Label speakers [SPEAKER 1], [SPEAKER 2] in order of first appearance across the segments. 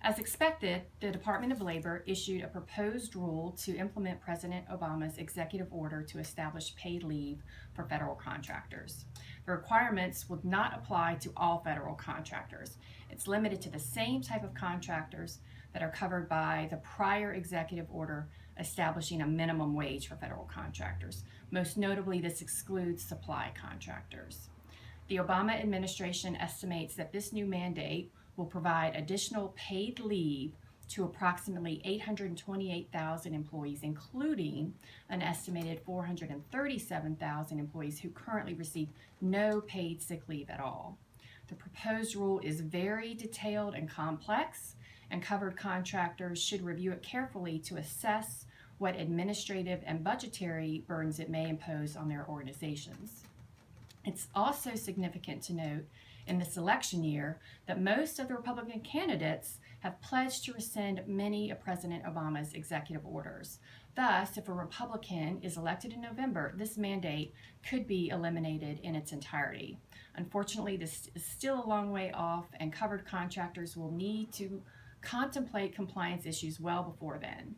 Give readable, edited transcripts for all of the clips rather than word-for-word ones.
[SPEAKER 1] As expected, the Department of Labor issued a proposed rule to implement President Obama's executive order to establish paid leave for federal contractors. The requirements would not apply to all federal contractors. It's limited to the same type of contractors that are covered by the prior executive order establishing a minimum wage for federal contractors. Most notably, this excludes supply contractors. The Obama administration estimates that this new mandate will provide additional paid leave to approximately 828,000 employees, including an estimated 437,000 employees who currently receive no paid sick leave at all. The proposed rule is very detailed and complex, and covered contractors should review it carefully to assess what administrative and budgetary burdens it may impose on their organizations. It's also significant to note in this election year that most of the Republican candidates have pledged to rescind many of President Obama's executive orders. Thus, if a Republican is elected in November, this mandate could be eliminated in its entirety. Unfortunately, this is still a long way off, and covered contractors will need to contemplate compliance issues well before then.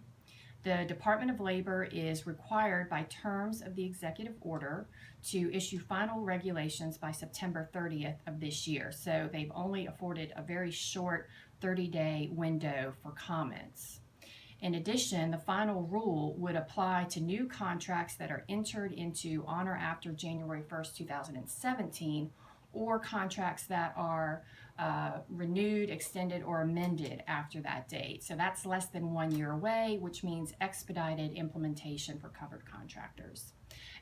[SPEAKER 1] The Department of Labor is required by terms of the executive order to issue final regulations by September 30th of this year. So they've only afforded a very short 30-day window for comments. In addition, the final rule would apply to new contracts that are entered into on or after January 1st, 2017, or contracts that are renewed, extended, or amended after that date. So that's less than 1 year away, which means expedited implementation for covered contractors.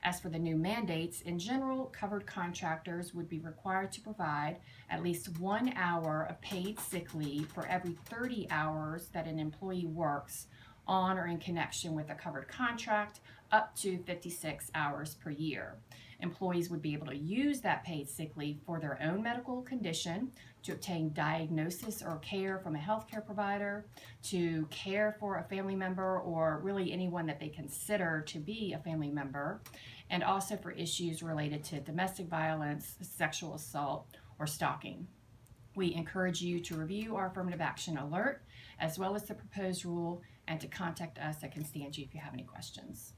[SPEAKER 1] As for the new mandates, in general, covered contractors would be required to provide at least 1 hour of paid sick leave for every 30 hours that an employee works on or in connection with a covered contract, up to 56 hours per year. Employees would be able to use that paid sick leave for their own medical condition, to obtain diagnosis or care from a healthcare provider, to care for a family member or really anyone that they consider to be a family member, and also for issues related to domestic violence, sexual assault, or stalking. We encourage you to review our affirmative action alert as well as the proposed rule, and to contact us at Constangy if you have any questions.